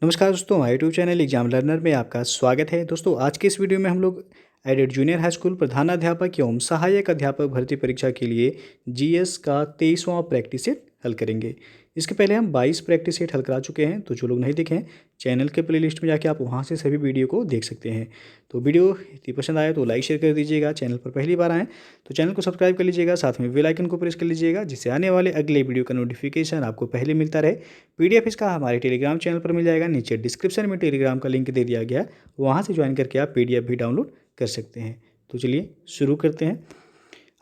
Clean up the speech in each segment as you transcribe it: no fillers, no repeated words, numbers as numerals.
नमस्कार दोस्तों, हमारे यूट्यूब चैनल एग्जाम लर्नर में आपका स्वागत है। दोस्तों, आज के इस वीडियो में हम लोग एडेड जूनियर हाई स्कूल प्रधानाध्यापक एवं सहायक अध्यापक भर्ती परीक्षा के लिए जीएस का 23वां प्रैक्टिस सेट हल करेंगे। इसके पहले हम 22 प्रैक्टिस सेट हल करा चुके हैं, तो जो लोग नहीं देखे हैं चैनल के प्लेलिस्ट में जाके आप वहाँ से सभी वीडियो को देख सकते हैं। तो वीडियो यदि पसंद आए तो लाइक शेयर कर दीजिएगा। चैनल पर पहली बार आएँ तो चैनल को सब्सक्राइब कर लीजिएगा, साथ में बेल आइकन को प्रेस कर लीजिएगा, जिससे आने वाले अगले वीडियो का नोटिफिकेशन आपको पहले मिलता रहे। पीडीएफ इसका हमारे टेलीग्राम चैनल पर मिल जाएगा, नीचे डिस्क्रिप्शन में टेलीग्राम का लिंक दे दिया गया है, वहाँ से ज्वाइन करके आप पीडीएफ भी डाउनलोड कर सकते हैं। तो चलिए शुरू करते हैं।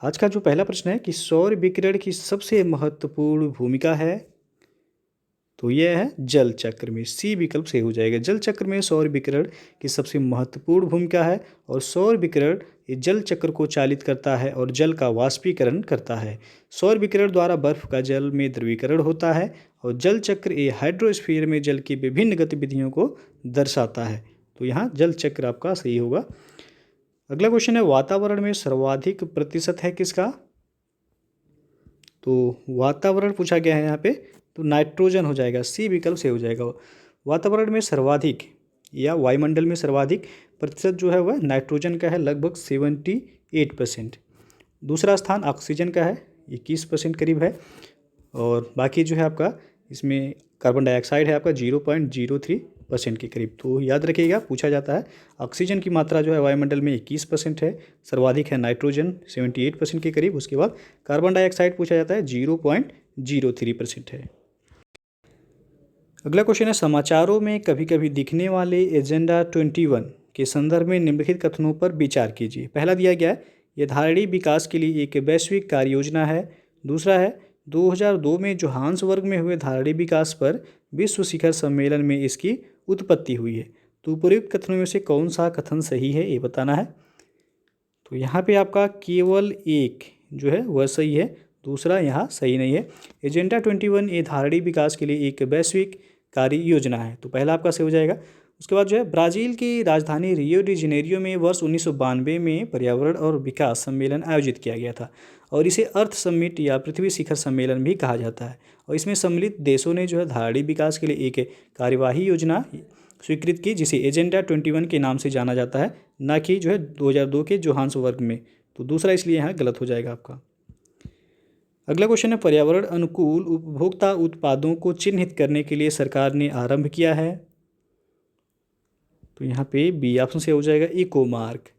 आज का जो पहला प्रश्न है कि सौर विकिरण की सबसे महत्वपूर्ण भूमिका है, तो यह है जल चक्र में। सी विकल्प सही हो जाएगा। जल चक्र में सौर विकिरण की सबसे महत्वपूर्ण भूमिका है और सौर विकिरण ये जल चक्र को चालित करता है और जल का वाष्पीकरण करता है। सौर विकिरण द्वारा बर्फ का जल में द्रवीकरण होता है और जल चक्र ये हाइड्रोस्फीयर में जल की विभिन्न गतिविधियों को दर्शाता है। तो यहाँ जल चक्र आपका सही होगा। अगला क्वेश्चन है वातावरण में सर्वाधिक प्रतिशत है किसका? तो वातावरण पूछा गया है यहाँ पे, तो नाइट्रोजन हो जाएगा। सी विकल्प से हो जाएगा। वातावरण में सर्वाधिक या वायुमंडल में सर्वाधिक प्रतिशत जो है वह नाइट्रोजन का है, लगभग 78%। दूसरा स्थान ऑक्सीजन का है, 21% करीब है। और बाकी जो है आपका इसमें कार्बन डाइऑक्साइड है आपका 0.03% के करीब। तो याद रखिएगा, पूछा जाता है ऑक्सीजन की मात्रा जो है वायुमंडल में 21% है, सर्वाधिक है नाइट्रोजन 78% के करीब। उसके बाद कार्बन डाइऑक्साइड पूछा जाता है 0.03% है। अगला क्वेश्चन है समाचारों में कभी कभी दिखने वाले एजेंडा 21 के संदर्भ में निम्नलिखित कथनों पर विचार कीजिए। पहला दिया गया है यह धारणीय विकास के लिए एक वैश्विक कार्य योजना है। दूसरा है 2002 में जोहान्सबर्ग में हुए धारणीय विकास पर विश्व शिखर सम्मेलन में इसकी उत्पत्ति हुई है। तो उपयुक्त कथनों में से कौन सा कथन सही है ये बताना है। तो यहाँ पे आपका केवल एक जो है वह सही है, दूसरा यहाँ सही नहीं है। एजेंडा 21 ये धारणीय विकास के लिए एक वैश्विक कार्य योजना है, तो पहला आपका सही हो जाएगा। उसके बाद जो है ब्राज़ील की राजधानी रियो डी जेनेरियो में वर्ष 1992 में पर्यावरण और विकास सम्मेलन आयोजित किया गया था और इसे अर्थ समिट या पृथ्वी शिखर सम्मेलन भी कहा जाता है। और इसमें सम्मिलित देशों ने जो है धारणीय विकास के लिए एक कार्यवाही योजना स्वीकृत की, जिसे एजेंडा 21 के नाम से जाना जाता है, ना कि जो है 2002 के जोहान्सबर्ग में। तो दूसरा इसलिए यहाँ गलत हो जाएगा आपका। अगला क्वेश्चन है पर्यावरण अनुकूल उपभोक्ता उत्पादों को चिन्हित करने के लिए सरकार ने आरंभ किया है। तो यहाँ पे बी ऑप्शन से हो जाएगा इको मार्क।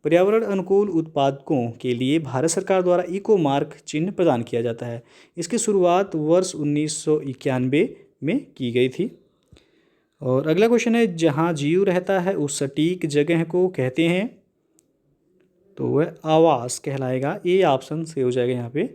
पर्यावरण अनुकूल उत्पादकों के लिए भारत सरकार द्वारा इको मार्क चिन्ह प्रदान किया जाता है। इसकी शुरुआत वर्ष 1991 में की गई थी। और अगला क्वेश्चन है जहाँ जीव रहता है उस सटीक जगह को कहते हैं, तो वह आवास कहलाएगा। ए ऑप्शन से हो जाएगा यहाँ पे।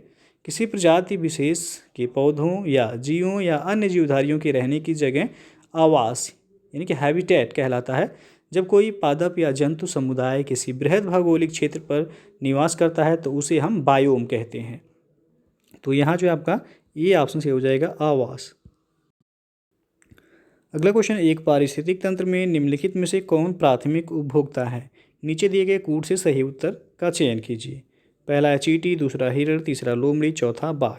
किसी प्रजाति विशेष के पौधों या जीवों या अन्य जीवधारियों के रहने की जगह आवास यानी कि हैबिटेट कहलाता है। जब कोई पादप या जंतु समुदाय किसी बृहद भौगोलिक क्षेत्र पर निवास करता है तो उसे हम बायोम कहते हैं। तो यहाँ जो है आपका ये ऑप्शन से हो जाएगा आवास। अगला क्वेश्चन एक पारिस्थितिक तंत्र में निम्नलिखित में से कौन प्राथमिक उपभोक्ता है? नीचे दिए गए कूट से सही उत्तर का चयन कीजिए। पहला है चींटी, दूसरा हिरण, तीसरा लोमड़ी, चौथा बाघ।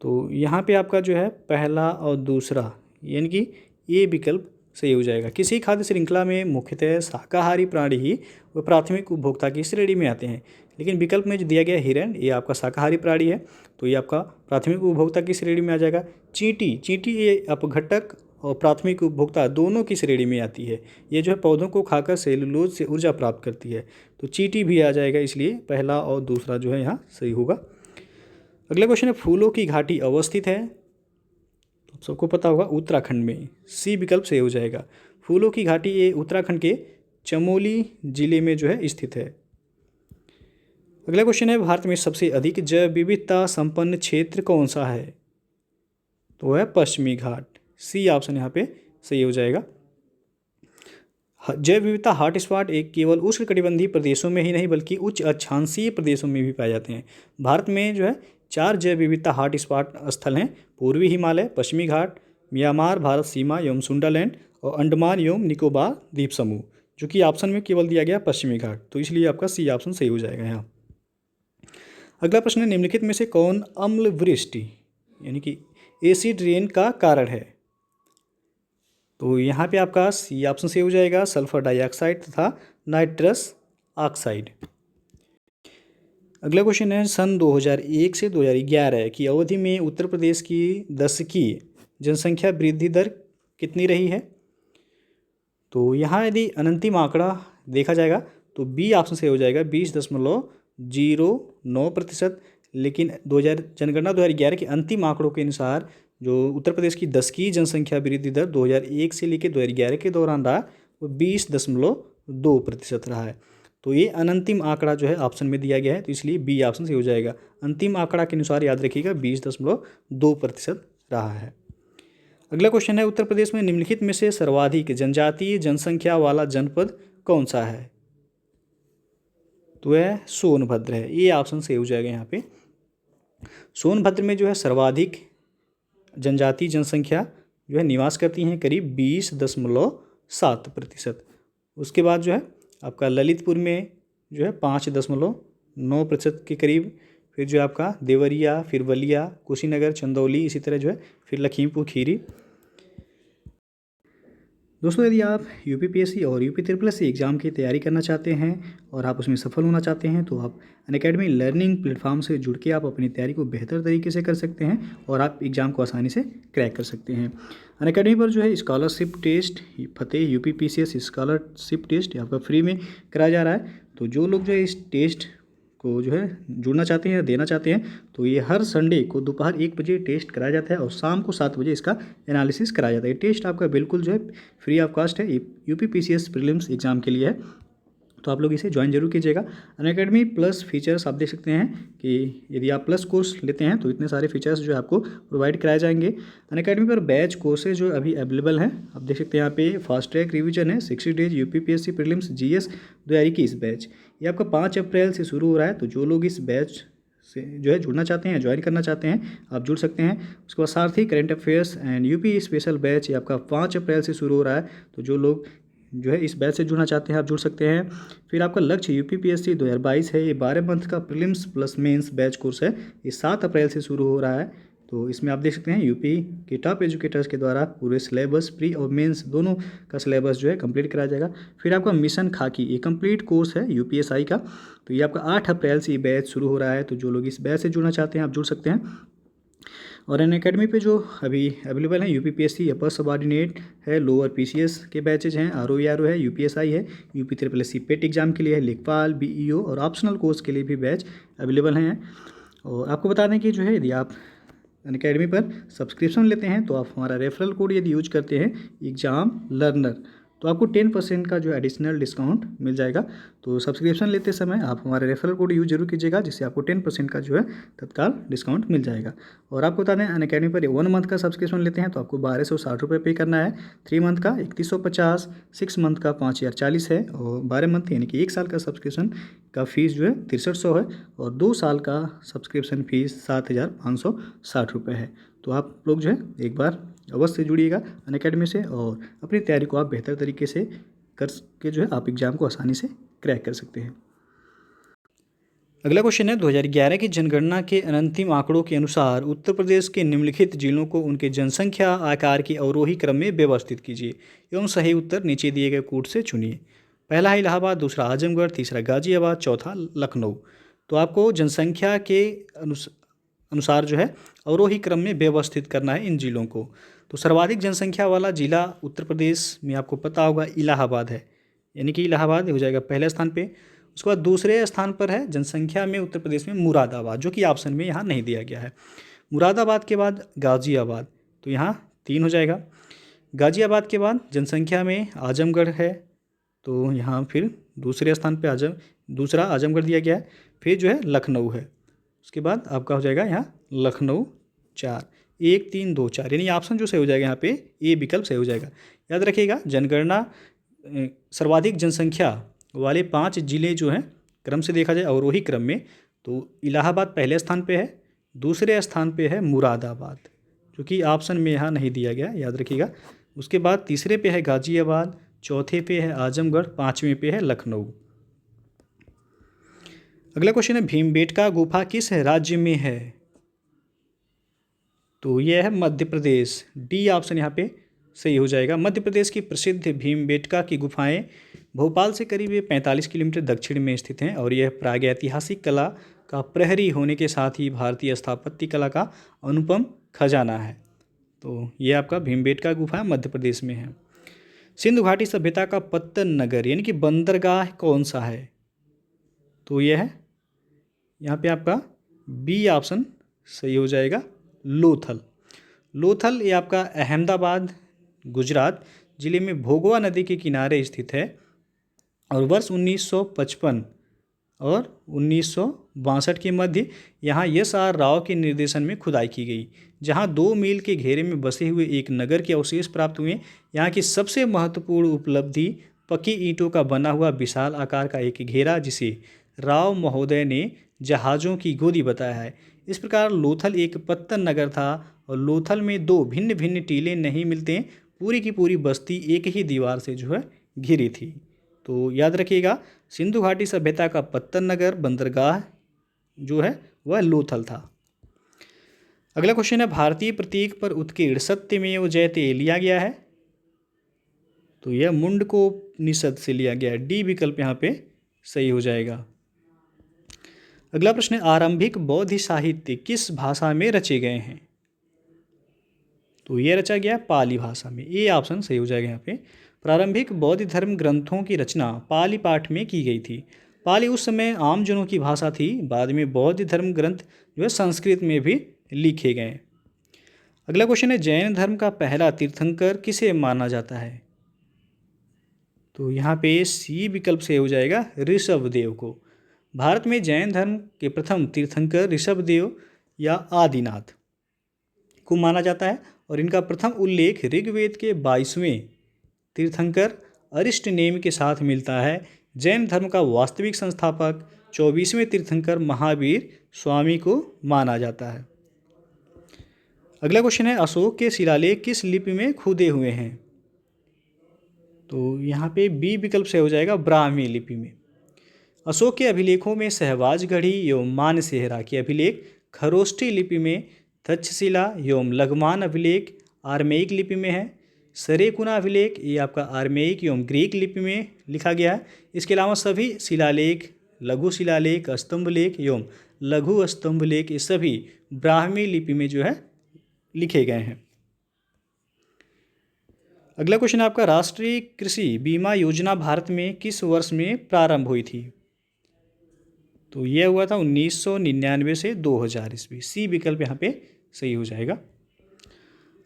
तो यहाँ पे आपका जो है पहला और दूसरा यानी कि ये विकल्प सही हो जाएगा। किसी खाद्य श्रृंखला में मुख्यतः शाकाहारी प्राणी ही व प्राथमिक उपभोक्ता की श्रेणी में आते हैं, लेकिन विकल्प में जो दिया गया हिरण ये आपका शाकाहारी प्राणी है, तो ये आपका प्राथमिक उपभोक्ता की श्रेणी में आ जाएगा। चींटी ये अपघटक और प्राथमिक उपभोक्ता दोनों की श्रेणी में आती है। ये जो है पौधों को खाकर सेलुलोज से ऊर्जा प्राप्त करती है, तो चींटी भी आ जाएगा, इसलिए पहला और दूसरा जो है यहाँ सही होगा। अगला क्वेश्चन है फूलों की घाटी अवस्थित है, तो सबको पता होगा उत्तराखंड में। सी विकल्प सही हो जाएगा। फूलों की घाटी ये उत्तराखंड के चमोली जिले में जो है स्थित है। अगला क्वेश्चन है भारत में सबसे अधिक जैव विविधता संपन्न क्षेत्र कौन सा है? तो वह है पश्चिमी घाट। सी ऑप्शन यहाँ पे सही हो जाएगा। जैव विविधता हॉटस्पॉट एक केवल उष्णकटिबंधीय प्रदेशों में ही नहीं बल्कि उच्च अक्षांशीय प्रदेशों में भी पाए जाते हैं। भारत में जो है 4 जैव विविधता हॉटस्पॉट स्थल हैं: पूर्वी हिमालय, पश्चिमी घाट, म्यांमार भारत सीमा एवं सुंडरलैंड और अंडमान एवं निकोबार द्वीप समूह, जो कि ऑप्शन में केवल दिया गया पश्चिमी घाट, तो इसलिए आपका सी ऑप्शन सही हो जाएगा यहाँ। अगला प्रश्न है निम्नलिखित में से कौन अम्ल वृष्टि यानी कि एसिड रेन का कारण है? तो यहाँ पे आपका सी ऑप्शन सही हो जाएगा, सल्फर डाइऑक्साइड तथा नाइट्रस ऑक्साइड। अगला क्वेश्चन है, सन 2001 से 2011 की अवधि में उत्तर प्रदेश की दशकीय जनसंख्या वृद्धि दर कितनी रही है? तो यहाँ यदि अनंतिम आंकड़ा देखा जाएगा तो बी ऑप्शन से हो जाएगा 20.09%। लेकिन 2000 जनगणना 2011 के अंतिम आंकड़ों के अनुसार जो उत्तर प्रदेश की दशकीय जनसंख्या वृद्धि दर 2001 से लेकर 2011 के दौरान रहा वो 20.2% रहा है। तो ये अनंतिम आंकड़ा जो है ऑप्शन में दिया गया है, तो इसलिए बी ऑप्शन से हो जाएगा। अंतिम आंकड़ा के अनुसार याद रखिएगा 20.2% रहा है। अगला क्वेश्चन है, उत्तर प्रदेश में निम्नलिखित में से सर्वाधिक जनजातीय जनसंख्या वाला जनपद कौन सा है? तो यह सोनभद्र है, ये ऑप्शन सही हो जाएगा। यहाँ पे सोनभद्र में जो है सर्वाधिक जनजातीय जनसंख्या जो है निवास करती हैं, करीब 20.7%। उसके बाद जो है आपका ललितपुर में जो है 5.9% के करीब, फिर जो है आपका देवरिया, फिर बलिया, कुशीनगर, चंदौली, इसी तरह जो है फिर लखीमपुर खीरी। दोस्तों, यदि आप यूपीपीएससी और यूपी ट्रिपल एग्ज़ाम की तैयारी करना चाहते हैं और आप उसमें सफल होना चाहते हैं तो आप अनअकैडमी लर्निंग प्लेटफॉर्म से जुड़ के आप अपनी तैयारी को बेहतर तरीके से कर सकते हैं और आप एग्ज़ाम को आसानी से क्रैक कर सकते हैं। अनअकैडमी पर जो है स्कॉलरशिप टेस्ट, फतेह यूपीपीसीएस स्कॉलरशिप टेस्ट आपका फ्री में कराया जा रहा है। तो जो लोग जो है इस टेस्ट को जो है जुड़ना चाहते हैं या देना चाहते हैं तो ये हर संडे को दोपहर 1 बजे टेस्ट कराया जाता है और शाम को 7 बजे इसका एनालिसिस कराया जाता है। ये टेस्ट आपका बिल्कुल जो है फ्री ऑफ कॉस्ट है, यूपीपीसीएस प्रीलिम्स एग्जाम के लिए है, तो आप लोग इसे ज्वाइन जरूर कीजिएगा। अनअकैडमी प्लस फीचर्स आप देख सकते हैं कि यदि आप प्लस कोर्स लेते हैं तो इतने सारे फीचर्स जो है आपको प्रोवाइड कराए जाएंगे। अनअकैडमी पर बैच कोर्सेज जो अभी अवेलेबल हैं, आप देख सकते हैं यहाँ पे फास्ट ट्रैक रिवीजन है, 60 days UPPSC prelims GS 2021 batch, ये आपका 5 अप्रैल से शुरू हो रहा है। तो जो लोग इस बैच से जो है जुड़ना चाहते हैं, ज्वाइन करना चाहते हैं, आप जुड़ सकते हैं। उसके बाद साथ ही current affairs and UP special batch ये आपका 5 अप्रैल से शुरू हो रहा है। तो जो लोग जो है इस बैच से जुड़ना चाहते हैं आप जुड़ सकते हैं। फिर आपका लक्ष्य यूपीपीएससी 2022 है, ये 12 मंथ का prelims plus mains batch course है, ये 7 अप्रैल से शुरू हो रहा है। तो इसमें आप देख सकते हैं यूपी के टॉप एजुकेटर्स के द्वारा पूरे सिलेबस प्री और मेंस दोनों का सिलेबस जो है कंप्लीट कराया जाएगा। फिर आपका मिशन खाकी, ये कंप्लीट कोर्स है यूपीएसआई का, तो ये आपका 8 अप्रैल से ये बैच शुरू हो रहा है। तो जो लोग इस बैच से जुड़ना चाहते हैं आप जुड़ सकते हैं। और अनअकैडमी पे जो अभी अवेलेबल है यूपीपीएससी अपर सबऑर्डिनेट है, लोअर पीसीएस के बैचेज हैं, आरओ है, यूपीएसआई है, UP triple S C PET exam के लिए है, लेखपाल, बीईओ और ऑप्शनल कोर्स के लिए भी बैच अवेलेबल हैं। और आपको बता दें कि जो है यदि आप अनअकैडमी पर सब्सक्रिप्शन लेते हैं तो आप हमारा रेफरल कोड यदि यूज करते हैं एग्जाम लर्नर तो आपको 10% का जो एडिशनल डिस्काउंट मिल जाएगा। तो सब्सक्रिप्शन लेते समय आप हमारे रेफरल कोड यूज जरूर कीजिएगा, जिससे आपको 10% का जो है तत्काल डिस्काउंट मिल जाएगा। और आपको बता दें अनअकैडमी पर 1 मंथ का सब्सक्रिप्शन लेते हैं तो आपको 1260 रुपये पे करना है, 3 मंथ का 3150, 6 मंथ का 5040 है और 12 मंथ यानी कि 1 साल का सब्सक्रिप्शन का फीस जो है 6300 है और 2 साल का सब्सक्रिप्शन फीस 7560 रुपये है। तो आप लोग जो है एक बार अवश्य जुड़िएगा अनअकैडमी से और अपनी तैयारी को आप बेहतर तरीके से करके जो है आप एग्ज़ाम को आसानी से क्रैक कर सकते हैं। अगला क्वेश्चन है, 2011 की जनगणना के अंतिम आंकड़ों के अनुसार उत्तर प्रदेश के निम्नलिखित जिलों को उनके जनसंख्या आकार के अवरोही क्रम में व्यवस्थित कीजिए एवं सही उत्तर नीचे दिए गए कोड से चुनिए। पहला है इलाहाबाद, दूसरा आजमगढ़, तीसरा गाजियाबाद, चौथा लखनऊ। तो आपको जनसंख्या के अनुसार जो है अवरोही क्रम में व्यवस्थित करना है इन जिलों को। तो सर्वाधिक जनसंख्या वाला जिला उत्तर प्रदेश में आपको पता होगा इलाहाबाद है, यानी कि इलाहाबाद हो जाएगा पहले स्थान पे। उसके बाद दूसरे स्थान पर है जनसंख्या में उत्तर प्रदेश में मुरादाबाद, जो कि ऑप्शन में यहाँ नहीं दिया गया है। मुरादाबाद के बाद गाज़ियाबाद, तो यहाँ 3 हो जाएगा। गाज़ियाबाद के बाद जनसंख्या में आजमगढ़ है, तो यहाँ फिर दूसरे स्थान पे दूसरा आजमगढ़ दिया गया है। फिर जो है लखनऊ है, उसके बाद आपका हो जाएगा यहाँ लखनऊ 4, 1 3 2 4, यानी ऑप्शन जो सही हो जाएगा यहाँ पे ए विकल्प सही हो जाएगा। याद रखिएगा जनगणना सर्वाधिक जनसंख्या वाले 5 जिले जो हैं क्रम से देखा जाए अवरोही क्रम में, तो इलाहाबाद पहले स्थान पे है, दूसरे स्थान पे है मुरादाबाद, जो कि ऑप्शन में यहाँ नहीं दिया गया, याद रखिएगा। उसके बाद तीसरे पे है गाज़ियाबाद, चौथे पे है आजमगढ़, 5वें पे है लखनऊ। अगला क्वेश्चन है, भीमबेटका गुफा किस राज्य में है? तो यह है मध्य प्रदेश, डी ऑप्शन यहाँ पे सही हो जाएगा। मध्य प्रदेश की प्रसिद्ध भीमबेटका की गुफाएं भोपाल से करीब 45 किलोमीटर दक्षिण में स्थित हैं और यह प्रागैतिहासिक कला का प्रहरी होने के साथ ही भारतीय स्थापत्य कला का अनुपम खजाना है। तो ये आपका भीमबेटका गुफा मध्य प्रदेश में है। सिंधु घाटी सभ्यता का पत्तन नगर यानी कि बंदरगाह कौन सा है? तो यह है यहाँ पे आपका बी ऑप्शन सही हो जाएगा, लोथल। लोथल ये आपका अहमदाबाद गुजरात ज़िले में भोगवा नदी के किनारे स्थित है और वर्ष 1955 और 1962 के मध्य यहाँ एस आर राव के निर्देशन में खुदाई की गई, जहाँ 2 मील के घेरे में बसे हुए एक नगर के अवशेष प्राप्त हुए। यहाँ की सबसे महत्वपूर्ण उपलब्धि पक्की ईंटों का बना हुआ विशाल आकार का एक घेरा, जिसे राव महोदय ने जहाज़ों की गोदी बताया है। इस प्रकार लोथल एक पत्तन नगर था और लोथल में 2 भिन्न भिन्न टीले नहीं मिलते, पूरी की पूरी बस्ती एक ही दीवार से जो है घिरी थी। तो याद रखिएगा, सिंधु घाटी सभ्यता का पत्तन नगर बंदरगाह जो है वह लोथल था। अगला क्वेश्चन है, भारतीय प्रतीक पर उत्कीर्ण सत्यमेव जयते लिया गया है? तो यह मुंडकोपनिषद से लिया गया है। डी विकल्प यहाँ पे सही हो जाएगा। अगला प्रश्न है, आरंभिक बौद्ध साहित्य किस भाषा में रचे गए हैं? तो यह रचा गया पाली भाषा में। ए ऑप्शन सही हो जाएगा यहाँ पे। प्रारंभिक बौद्ध धर्म ग्रंथों की रचना पाली पाठ में की गई थी। पाली उस समय आमजनों की भाषा थी। बाद में बौद्ध धर्म ग्रंथ जो है संस्कृत में भी लिखे गए। अगला क्वेश्चन है, जैन धर्म का पहला तीर्थंकर किसे माना जाता है? तो यहाँ पे सी विकल्प से हो जाएगा, ऋषभदेव को। भारत में जैन धर्म के प्रथम तीर्थंकर ऋषभदेव या आदिनाथ को माना जाता है और इनका प्रथम उल्लेख ऋग्वेद के 22वें तीर्थंकर अरिष्टनेमि के साथ मिलता है। जैन धर्म का वास्तविक संस्थापक 24वें तीर्थंकर महावीर स्वामी को माना जाता है। अगला क्वेश्चन है, अशोक के शिलालेख किस लिपि में खुदे हुए हैं? तो यहाँ पे बी विकल्प से हो जाएगा, ब्राह्मी लिपि में। अशोक के अभिलेखों में सहवाजगढ़ी एवं मानसेहरा के अभिलेख खरोष्ठी लिपि में, तक्षशिला एवं लघुमान अभिलेख आर्मेयिक लिपि में है। सरेकुना अभिलेख ये आपका आर्मेयिक एवं ग्रीक लिपि में लिखा गया है। इसके अलावा सभी शिलालेख, लघु शिलालेख, स्तंभलेख एवं लघु स्तंभलेख ये सभी ब्राह्मी लिपि में जो है लिखे गए हैं। अगला क्वेश्चन आपका, राष्ट्रीय कृषि बीमा योजना भारत में किस वर्ष में प्रारंभ हुई थी? तो यह हुआ था 1999 से 2000 ईस्वी। सी विकल्प यहाँ पे सही हो जाएगा।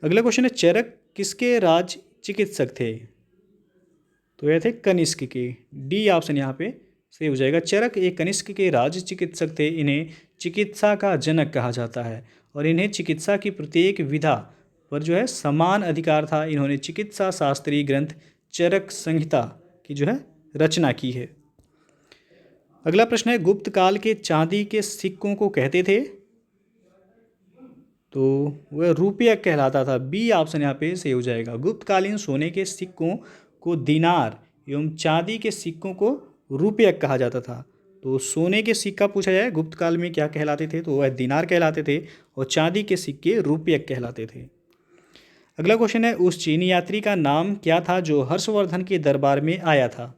अगला क्वेश्चन है, चरक किसके राज चिकित्सक थे? तो यह थे कनिष्क के। डी ऑप्शन यहाँ पे सही हो जाएगा। चरक एक कनिष्क के राज चिकित्सक थे। इन्हें चिकित्सा का जनक कहा जाता है और इन्हें चिकित्सा की प्रत्येक विधा पर जो है समान अधिकार था। इन्होंने चिकित्सा शास्त्रीय ग्रंथ चरक संहिता की जो है रचना की है। अगला प्रश्न है, गुप्त काल के चांदी के सिक्कों को कहते थे? तो वह रुपयक कहलाता था। बी ऑप्शन यहाँ पे सही हो जाएगा। गुप्तकालीन सोने के सिक्कों को दीनार एवं चांदी के सिक्कों को रुपयक कहा जाता था। तो सोने के सिक्का पूछा जाए गुप्त काल में क्या कहलाते थे, तो वह दीनार कहलाते थे और चांदी के सिक्के रुपयक कहलाते थे। अगला क्वेश्चन है, उस चीनी यात्री का नाम क्या था जो हर्षवर्धन के दरबार में आया था?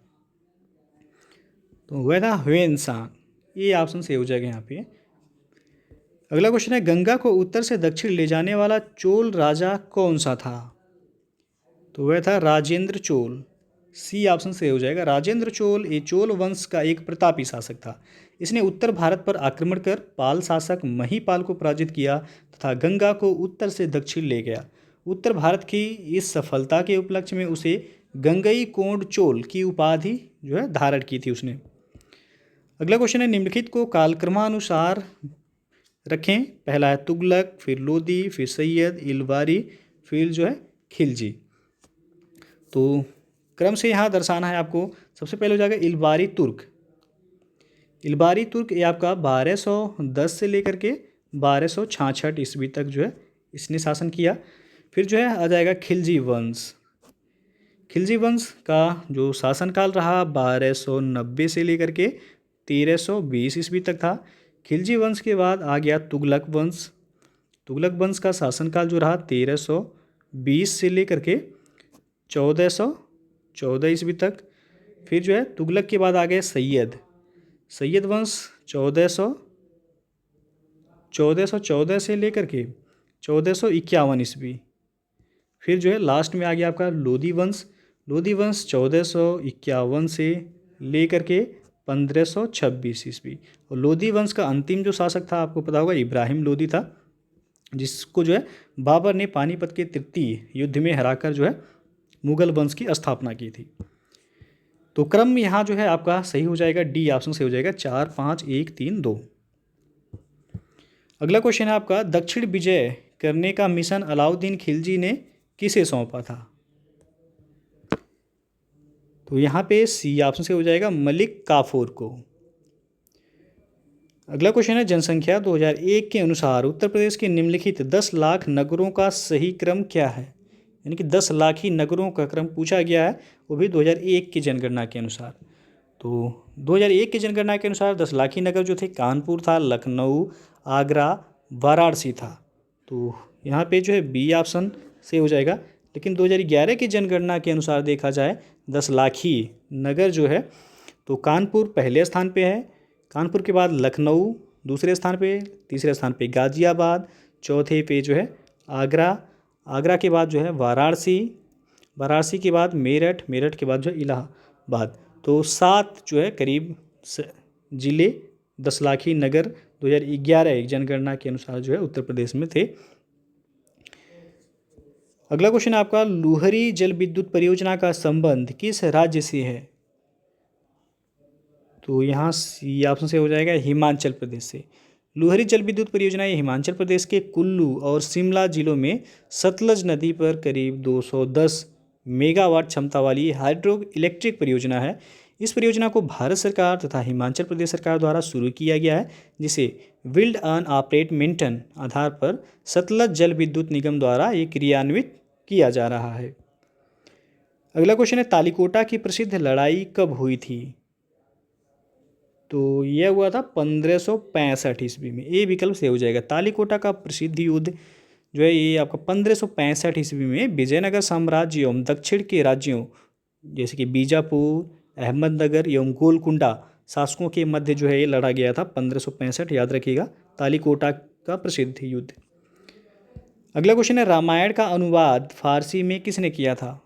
तो वह था ह्वेनसांग। ये ऑप्शन सही हो जाएगा यहाँ पे। अगला क्वेश्चन है, गंगा को उत्तर से दक्षिण ले जाने वाला चोल राजा कौन सा था? तो वह था राजेंद्र चोल। सी ऑप्शन सही हो जाएगा। राजेंद्र चोल ये चोल वंश का एक प्रतापी शासक था। इसने उत्तर भारत पर आक्रमण कर पाल शासक महीपाल को पराजित किया तथा गंगा को उत्तर से दक्षिण ले गया। उत्तर भारत की इस सफलता के उपलक्ष्य में उसे गंगई कोंड चोल की उपाधि जो है धारण की थी उसने। अगला क्वेश्चन है, निम्नलिखित को कालक्रमानुसार रखें। पहला है तुगलक, फिर लोदी, फिर सैयद, इलबारी, फिर जो है खिलजी। तो क्रम से यहाँ दर्शाना है आपको। सबसे पहले हो जाएगा इलबारी तुर्क। इलबारी तुर्क ये आपका 1210 से लेकर के 1266 ईस्वी तक जो है इसने शासन किया। फिर जो है आ जाएगा खिलजी वंश। खिलजी वंश का जो शासनकाल रहा 1290 से लेकर के 1320 ईस्वी तक था। खिलजी वंश के बाद आ गया तुगलक वंश। तुगलक वंश का शासनकाल जो रहा 1320 से लेकर के 1414 ईस्वी तक। फिर जो है तुगलक के बाद आ गए सैयद वंश 1414 से लेकर के 1451 ईस्वी। फिर जो है लास्ट में आ गया आपका लोधी वंश 1451 से लेकर के 1526 ईस्वी। और लोधी वंश का अंतिम जो शासक था आपको पता होगा इब्राहिम लोधी था, जिसको जो है बाबर ने पानीपत के तृतीय युद्ध में हराकर जो है मुगल वंश की स्थापना की थी। तो क्रम यहाँ जो है आपका सही हो जाएगा, डी ऑप्शन सही हो जाएगा, 4 5 1 3 2। अगला क्वेश्चन है आपका, दक्षिण विजय करने का मिशन अलाउद्दीन खिलजी ने किसे सौंपा था? तो यहाँ पे सी ऑप्शन से हो जाएगा, मलिक काफूर को। अगला क्वेश्चन है, जनसंख्या 2001 के अनुसार उत्तर प्रदेश के निम्नलिखित 10 लाख नगरों का सही क्रम क्या है? यानी कि 10 लाख ही नगरों का क्रम पूछा गया है, वो भी 2001 की जनगणना के अनुसार। तो 2001 की जनगणना के अनुसार 10 लाख ही नगर जो थे, कानपुर था, लखनऊ, आगरा, वाराणसी था। तो यहाँ पे जो है बी ऑप्शन से हो जाएगा। लेकिन 2011 की जनगणना के अनुसार देखा जाए 10 लाख ही नगर जो है, तो कानपुर पहले स्थान पे है, कानपुर के बाद लखनऊ दूसरे स्थान पे, तीसरे स्थान पे गाज़ियाबाद, चौथे पे जो है आगरा, आगरा के बाद जो है वाराणसी, वाराणसी के बाद मेरठ, मेरठ के बाद जो है इलाहाबाद। तो 7 जो है करीब ज़िले 10 लाख ही नगर 2011 जनगणना के अनुसार जो है उत्तर प्रदेश में थे। अगला क्वेश्चन आपका, लुहरी जल विद्युत परियोजना का संबंध किस राज्य से है? तो यहाँ सी ऑप्शन से हो जाएगा, हिमाचल प्रदेश से। लुहरी जल विद्युत परियोजना ये हिमाचल प्रदेश के कुल्लू और शिमला जिलों में सतलज नदी पर करीब 210 मेगावाट क्षमता वाली हाइड्रो इलेक्ट्रिक परियोजना है। इस परियोजना को भारत सरकार तथा हिमाचल प्रदेश सरकार द्वारा शुरू किया गया है, जिसे बिल्ड एंड ऑपरेट मेंटेन आधार पर सतलज जल विद्युत निगम द्वारा ये क्रियान्वित किया जा रहा है। अगला क्वेश्चन है, तालिकोटा की प्रसिद्ध लड़ाई कब हुई थी? तो यह हुआ था 1565 ईस्वी में। ए विकल्प से हो जाएगा। तालिकोटा का प्रसिद्ध युद्ध जो है ये आपका 1565 ईस्वी में विजयनगर साम्राज्य एवं दक्षिण के राज्यों जैसे कि बीजापुर, अहमदनगर एवं गोलकुंडा शासकों के मध्य जो है ये लड़ा गया था 1565, याद रखिएगा, तालिकोटा का प्रसिद्ध युद्ध। अगला क्वेश्चन है, रामायण का अनुवाद फारसी में किसने किया था?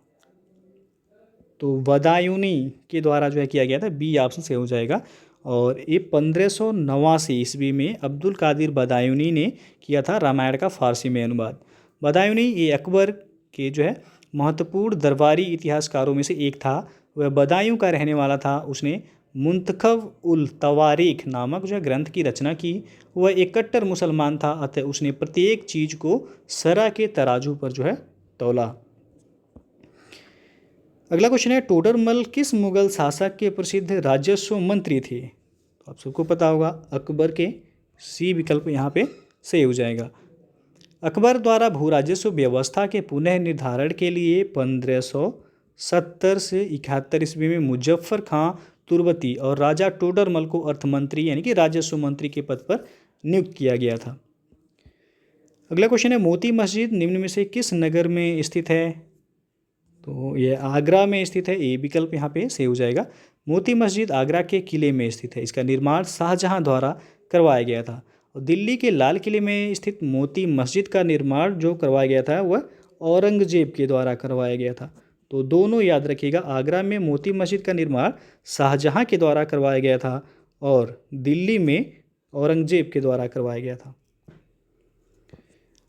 तो बदायूनी के द्वारा जो है किया गया था, बी ऑप्शन से हो जाएगा। और ये 1589 ईस्वी में अब्दुल कादिर बदायूनी ने किया था रामायण का फारसी में अनुवाद। बदायूनी ये अकबर के जो है महत्वपूर्ण दरबारी इतिहासकारों में से एक था। वह बदायूं का रहने वाला था। उसने मुंतखब उल तवारीख नामक जो है ग्रंथ की रचना की। वह एक कट्टर मुसलमान था, अतः उसने प्रत्येक चीज़ को सरा के तराजू पर जो है तौला। अगला क्वेश्चन है, टोडरमल किस मुगल शासक के प्रसिद्ध राजस्व मंत्री थे? तो आप सबको पता होगा, अकबर के। सी विकल्प यहाँ पे सही हो जाएगा। अकबर द्वारा भू राजस्व व्यवस्था के पुनः निर्धारण के लिए 1570 से 71 ईस्वी में मुजफ्फर खां तुर्बती और राजा टोडरमल को अर्थमंत्री यानी कि राजस्व मंत्री के पद पर नियुक्त किया गया था। अगला क्वेश्चन है, मोती मस्जिद निम्न में से किस नगर में स्थित है? तो यह आगरा में स्थित है। ए विकल्प यहाँ पे सही हो जाएगा। मोती मस्जिद आगरा के किले में स्थित है। इसका निर्माण शाहजहां द्वारा करवाया गया था। और दिल्ली के लाल किले में स्थित मोती मस्जिद का निर्माण जो करवाया गया था वह औरंगजेब के द्वारा करवाया गया था। तो दोनों याद रखिएगा, आगरा में मोती मस्जिद का निर्माण शाहजहां के द्वारा करवाया गया था और दिल्ली में औरंगजेब के द्वारा करवाया गया था।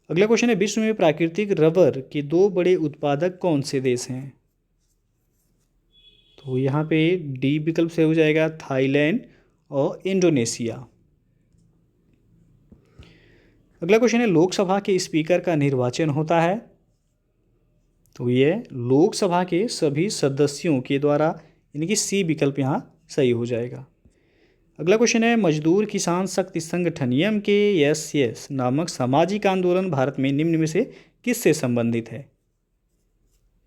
अगला क्वेश्चन है, विश्व में प्राकृतिक रबर के 2 बड़े उत्पादक कौन से देश हैं? तो यहाँ पे डी विकल्प से हो जाएगा, थाईलैंड और इंडोनेशिया। अगला क्वेश्चन है, लोकसभा के स्पीकर का निर्वाचन होता है। तो ये लोकसभा के सभी सदस्यों के द्वारा, यानी कि सी विकल्प यहाँ सही हो जाएगा। अगला क्वेश्चन है, मजदूर किसान शक्ति संगठन MKSS नामक सामाजिक आंदोलन भारत में निम्न में से किससे संबंधित है?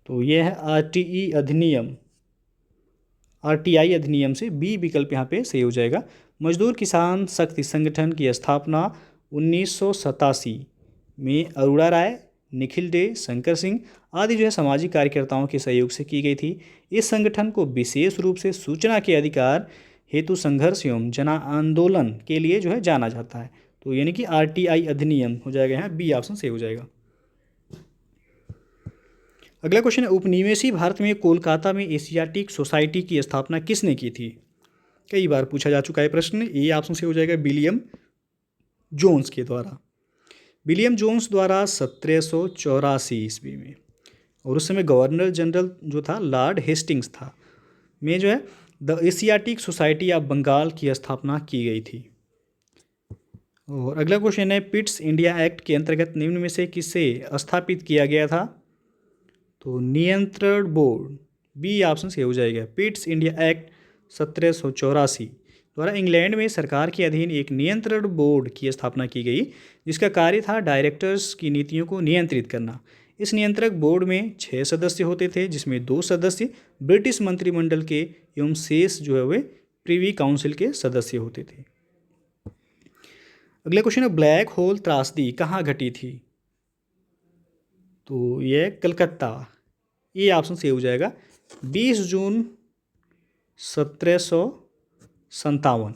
तो यह है RTI अधिनियम से। बी विकल्प यहाँ पे सही हो जाएगा। मजदूर किसान शक्ति संगठन की स्थापना 1987 में अरोड़ा राय, निखिल डे, शंकर सिंह आदि जो है सामाजिक कार्यकर्ताओं के सहयोग से की गई थी। इस संगठन को विशेष रूप से सूचना के अधिकार हेतु संघर्ष एवं जन आंदोलन के लिए जो है जाना जाता है। तो यानी कि आरटीआई अधिनियम हो जाएगा, यहाँ बी ऑप्शन सही हो जाएगा। अगला क्वेश्चन है, उपनिवेशी भारत में कोलकाता में एशियाटिक सोसाइटी की स्थापना किसने की थी? कई बार पूछा जा चुका है प्रश्न। ए ऑप्शन से हो जाएगा विलियम जोन्स के द्वारा। विलियम जोन्स द्वारा 1784 ईस्वी में, और उस समय गवर्नर जनरल जो था लॉर्ड हेस्टिंग्स था, में जो है the Asiatic Society of Bengal की स्थापना की गई थी। और अगला क्वेश्चन है, पिट्स इंडिया एक्ट के अंतर्गत निम्न में से किसे स्थापित किया गया था? तो नियंत्रण बोर्ड, बी ऑप्शन से हो जाएगा। पिट्स इंडिया एक्ट 1784 द्वारा इंग्लैंड में सरकार के अधीन एक नियंत्रण बोर्ड की स्थापना की गई, जिसका कार्य था डायरेक्टर्स की नीतियों को नियंत्रित करना। इस नियंत्रक बोर्ड में 6 सदस्य होते थे, जिसमें 2 सदस्य ब्रिटिश मंत्रिमंडल के एवं शेष जो है वे प्रिवी काउंसिल के सदस्य होते थे। अगला क्वेश्चन है, ब्लैक होल त्रासदी कहाँ घटी थी? तो यह कलकत्ता, ये ऑप्शन से हो जाएगा। 20 जून 1757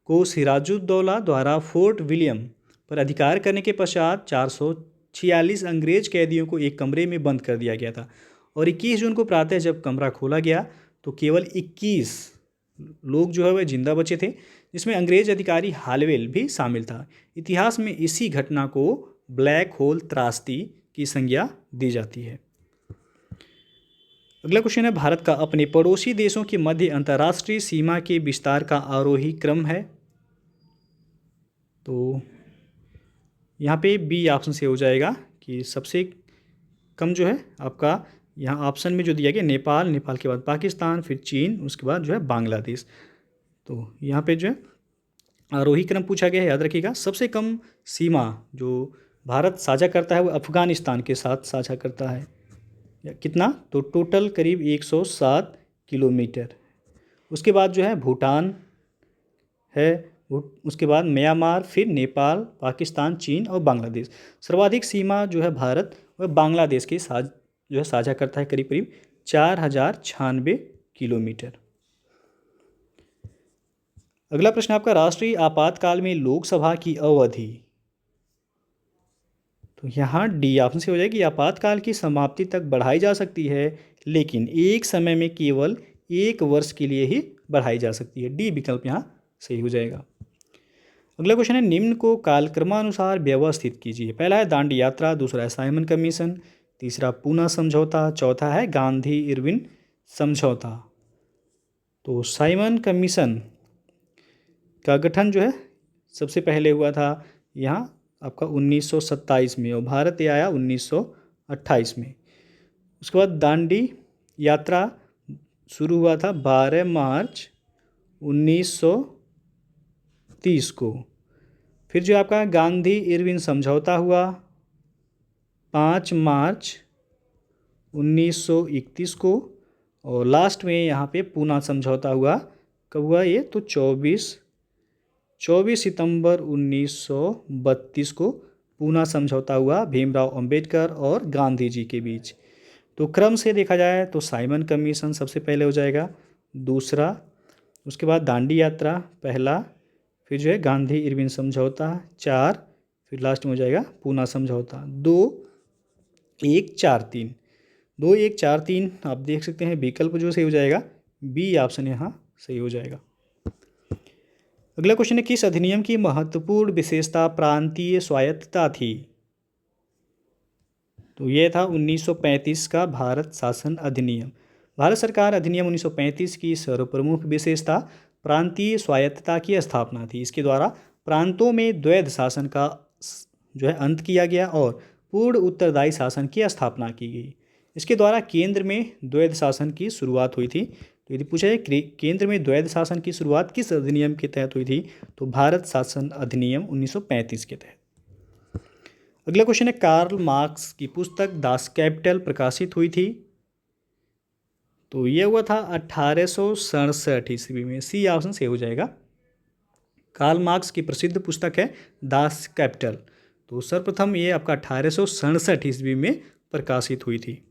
को सिराजुद्दौला द्वारा फोर्ट विलियम पर अधिकार करने के पश्चात 446 अंग्रेज कैदियों को एक कमरे में बंद कर दिया गया था, और 21 जून को प्रातः जब कमरा खोला गया तो केवल 21 लोग जो है वह जिंदा बचे थे, जिसमें अंग्रेज अधिकारी हालवेल भी शामिल था। इतिहास में इसी घटना को ब्लैक होल त्रासदी की संज्ञा दी जाती है। अगला क्वेश्चन है, भारत का अपने पड़ोसी देशों के मध्य अंतर्राष्ट्रीय सीमा के विस्तार का आरोही क्रम है? तो यहाँ पे बी ऑप्शन से हो जाएगा कि सबसे कम जो है आपका यहाँ ऑप्शन में जो दिया गया नेपाल, नेपाल के बाद पाकिस्तान, फिर चीन, उसके बाद जो है बांग्लादेश। तो यहाँ पे जो है आरोही क्रम पूछा गया है, याद रखिएगा। सबसे कम सीमा जो भारत साझा करता है वो अफगानिस्तान के साथ साझा करता है। कितना? तो टोटल करीब 107 किलोमीटर। उसके बाद जो है भूटान है, उसके बाद म्यांमार, फिर नेपाल, पाकिस्तान, चीन और बांग्लादेश। सर्वाधिक सीमा जो है भारत वह बांग्लादेश के साथ जो है साझा करता है, करीब करीब 4096 किलोमीटर। अगला प्रश्न आपका, राष्ट्रीय आपातकाल में लोकसभा की अवधि? तो यहाँ डी ऑप्शन से हो जाएगी। आपातकाल की समाप्ति तक बढ़ाई जा सकती है, लेकिन एक समय में केवल 1 वर्ष के लिए ही बढ़ाई जा सकती है। डी विकल्प यहाँ सही हो जाएगा। अगला क्वेश्चन है, निम्न को कालक्रमानुसार व्यवस्थित कीजिए। पहला है दांडी यात्रा, दूसरा है साइमन कमीशन, तीसरा पूना समझौता, चौथा है गांधी इरविन समझौता। तो साइमन कमीशन का गठन जो है सबसे पहले हुआ था यहाँ आपका 1927 में, और भारत ये आया 1928 में। उसके बाद दांडी यात्रा शुरू हुआ था 12 मार्च 1930 को। फिर जो आपका गांधी इरविन समझौता हुआ 5 मार्च 1931 को, और लास्ट में यहाँ पे पूना समझौता हुआ, कब हुआ ये? तो 24 सितंबर 1932 को पूना समझौता हुआ भीमराव अंबेडकर और गांधी जी के बीच। तो क्रम से देखा जाए तो साइमन कमीशन सबसे पहले हो जाएगा, दूसरा, उसके बाद दांडी यात्रा पहला, फिर जो है गांधी इरविन समझौता 4, फिर लास्ट में हो जाएगा पूना समझौता 2, 1, 4, 3। 2, 1, 4, 3 आप देख सकते हैं। विकल्प जो सही हो जाएगा बी ऑप्शन यहाँ सही हो जाएगा। अगला क्वेश्चन है, किस अधिनियम की महत्वपूर्ण विशेषता प्रांतीय स्वायत्तता थी? तो यह था 1935 का भारत शासन अधिनियम। भारत सरकार अधिनियम 1935 की सर्वप्रमुख विशेषता प्रांतीय स्वायत्तता की स्थापना थी। इसके द्वारा प्रांतों में द्वैध शासन का जो है अंत किया गया और पूर्ण उत्तरदायी शासन की स्थापना की गई। इसके द्वारा केंद्र में द्वैध शासन की शुरुआत हुई थी। तो यदि पूछा जाए केंद्र में द्वैध शासन की शुरुआत किस अधिनियम के तहत हुई थी, तो भारत शासन अधिनियम 1935 के तहत। अगला क्वेश्चन है, कार्ल मार्क्स की पुस्तक दास कैपिटल प्रकाशित हुई थी? तो यह हुआ था 1867 ईस्वी में। सी ऑप्शन से हो जाएगा। कार्ल मार्क्स की प्रसिद्ध पुस्तक है दास कैपिटल, तो सर्वप्रथम ये आपका 1867 ईस्वी में प्रकाशित हुई थी।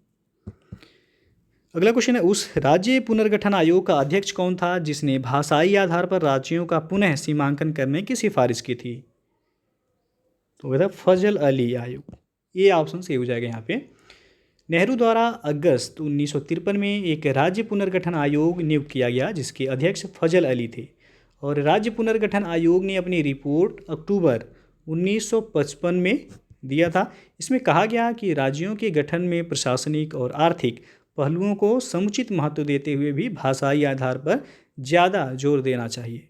अगला क्वेश्चन है, उस राज्य पुनर्गठन आयोग का अध्यक्ष कौन था जिसने भाषाई आधार पर राज्यों का पुनः सीमांकन करने की सिफारिश की थी? तो वह था फजल अली आयोग। ये ऑप्शन सही हो जाएगा यहाँ पे। नेहरू द्वारा अगस्त 1953 में एक राज्य पुनर्गठन आयोग नियुक्त किया गया जिसके अध्यक्ष फजल अली थे, और राज्य पुनर्गठन आयोग ने अपनी रिपोर्ट अक्टूबर 1955 में दिया था। इसमें कहा गया कि राज्यों के गठन में प्रशासनिक और आर्थिक पहलुओं को समुचित महत्व देते हुए भी भाषाई आधार पर ज़्यादा जोर देना चाहिए।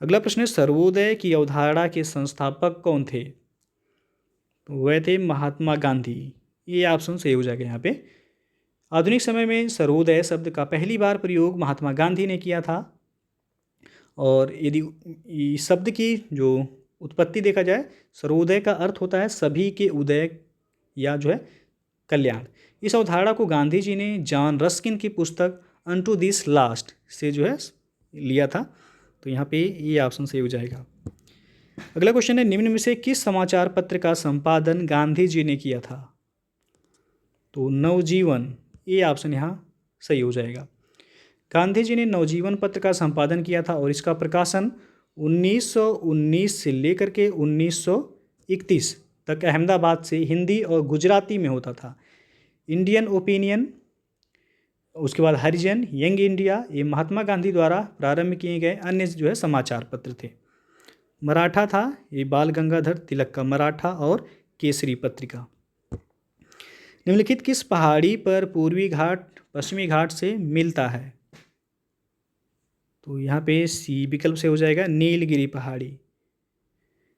अगला प्रश्न है, सर्वोदय की अवधारणा के संस्थापक कौन थे? तो वह थे महात्मा गांधी। ये ऑप्शन सही हो जाएगा यहाँ पे। आधुनिक समय में सर्वोदय शब्द का पहली बार प्रयोग महात्मा गांधी ने किया था, और यदि इस शब्द की जो उत्पत्ति देखा जाए, सर्वोदय का अर्थ होता है सभी के उदय या जो है कल्याण। इस अवधारणा को गांधी जी ने जॉन रस्किन की पुस्तक अनटू दिस लास्ट से जो है लिया था। तो यहाँ पे ये ऑप्शन सही हो जाएगा। अगला क्वेश्चन है, निम्न में से किस समाचार पत्र का संपादन गांधी जी ने किया था? तो नवजीवन। ये ऑप्शन यहाँ सही हो जाएगा। गांधी जी ने नवजीवन पत्र का संपादन किया था, और इसका प्रकाशन 1919 से लेकर के 1931 तक अहमदाबाद से हिंदी और गुजराती में होता था। इंडियन ओपिनियन, उसके बाद हरिजन, यंग इंडिया, ये महात्मा गांधी द्वारा प्रारंभ किए गए अन्य जो है समाचार पत्र थे। मराठा था, ये बाल गंगाधर तिलक का मराठा और केसरी पत्रिका। निम्नलिखित किस पहाड़ी पर पूर्वी घाट पश्चिमी घाट से मिलता है? तो यहाँ पे सी विकल्प से हो जाएगा, नीलगिरी पहाड़ी।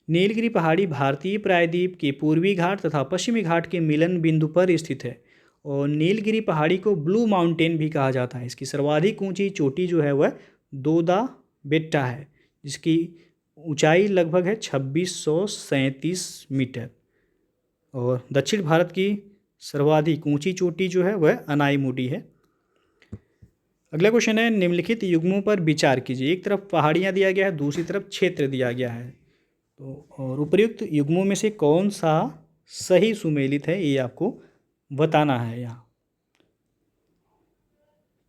नीलगिरी पहाड़ी भारतीय प्रायद्वीप के पूर्वी घाट तथा पश्चिमी घाट के मिलन बिंदु पर स्थित है, और नीलगिरी पहाड़ी को ब्लू माउंटेन भी कहा जाता है। इसकी सर्वाधिक ऊंची चोटी जो है वह दोदा बेट्टा है, जिसकी ऊंचाई लगभग है 2637 मीटर, और दक्षिण भारत की सर्वाधिक ऊंची चोटी जो है वह अनाईमुडी है। अगला क्वेश्चन है, निम्नलिखित युग्मों पर विचार कीजिए। एक तरफ पहाड़ियाँ दिया गया है, दूसरी तरफ क्षेत्र दिया गया है, तो और उपर्युक्त युग्मों में से कौन सा सही सुमेलित है ये आपको बताना है यहाँ।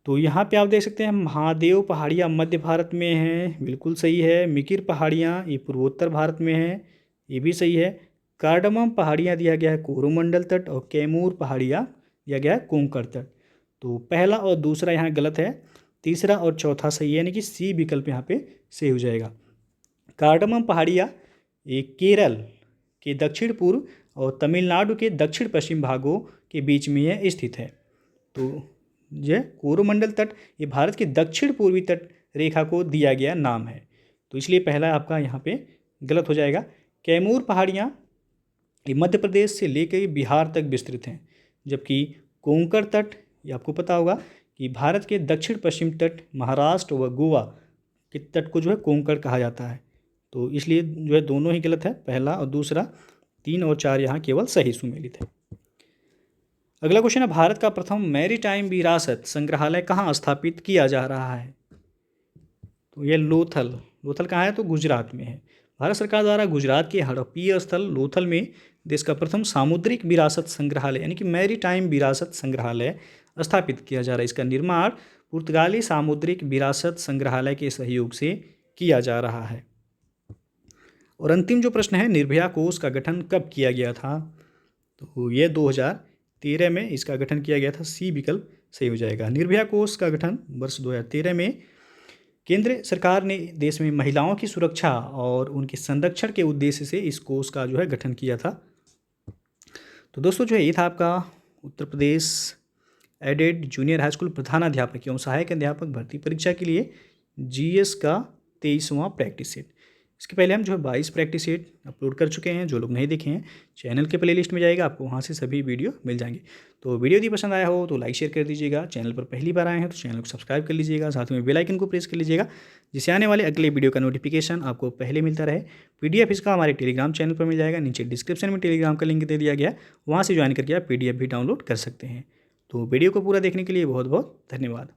तो यहाँ पे आप देख सकते हैं महादेव पहाड़ियाँ मध्य भारत में हैं, बिल्कुल सही है। मिकिर पहाड़ियाँ ये पूर्वोत्तर भारत में हैं, ये भी सही है। कार्डमम पहाड़ियाँ दिया गया है कोरोमंडल तट, और कैमूर पहाड़ियाँ दिया गया है कोंकण तट। तो पहला और दूसरा यहाँ गलत है, तीसरा और चौथा सही है, यानी कि सी विकल्प यहाँ पे सही हो जाएगा। कार्डमम पहाड़ियाँ ये केरल के दक्षिण पूर्व और तमिलनाडु के दक्षिण पश्चिम भागों के बीच में यह स्थित है। तो यह कोरोमंडल तट ये भारत के दक्षिण पूर्वी तट रेखा को दिया गया नाम है, तो इसलिए पहला आपका यहाँ पे गलत हो जाएगा। कैमूर पहाड़ियाँ ये मध्य प्रदेश से लेकर बिहार तक विस्तृत हैं, जबकि कोंकण तट ये आपको पता होगा कि भारत के दक्षिण पश्चिम तट महाराष्ट्र व गोवा के तट को जो है कोंकण कहा जाता है। तो इसलिए जो है दोनों ही गलत है, पहला और दूसरा। 3 और 4 यहाँ केवल सही सुमेलित है। अगला क्वेश्चन है, भारत का प्रथम मैरीटाइम विरासत संग्रहालय कहाँ स्थापित किया जा रहा है? तो यह लोथल कहाँ है? तो गुजरात में है। भारत सरकार द्वारा गुजरात के हड़प्पीय स्थल लोथल में देश का प्रथम सामुद्रिक विरासत संग्रहालय यानी कि मैरीटाइम विरासत संग्रहालय स्थापित किया जा रहा है। इसका निर्माण पुर्तगाली सामुद्रिक विरासत संग्रहालय के सहयोग से किया जा रहा है। और अंतिम जो प्रश्न है, निर्भया कोष का गठन कब किया गया था? तो ये 2013 में इसका गठन किया गया था, सी विकल्प सही हो जाएगा। निर्भया कोष का गठन वर्ष 2013 में केंद्र सरकार ने देश में महिलाओं की सुरक्षा और उनके संरक्षण के उद्देश्य से इस कोष का जो है गठन किया था। तो दोस्तों जो है ये था आपका Uttar Pradesh added junior high school प्रधानाध्यापक एवं सहायक अध्यापक भर्ती परीक्षा के लिए जीएस का 23वां प्रैक्टिस सेट। इसके पहले हम जो है 22 प्रैक्टिस सेट अपलोड कर चुके हैं। जो लोग नहीं देखे हैं चैनल के प्लेलिस्ट में जाएगा, आपको वहाँ से सभी वीडियो मिल जाएंगे। तो वीडियो यदि पसंद आया हो तो लाइक शेयर कर दीजिएगा। चैनल पर पहली बार आए हैं तो चैनल को सब्सक्राइब कर लीजिएगा, साथ में बेल आइकन को प्रेस कर लीजिएगा, जिससे आने वाले अगले वीडियो का नोटिफिकेशन आपको पहले मिलता रहे। PDF इसका हमारे टेलीग्राम चैनल पर मिल जाएगा, नीचे डिस्क्रिप्शन में टेलीग्राम का लिंक दे दिया गया, वहाँ से ज्वाइन करके आप PDF भी डाउनलोड कर सकते हैं। तो वीडियो को पूरा देखने के लिए बहुत बहुत धन्यवाद।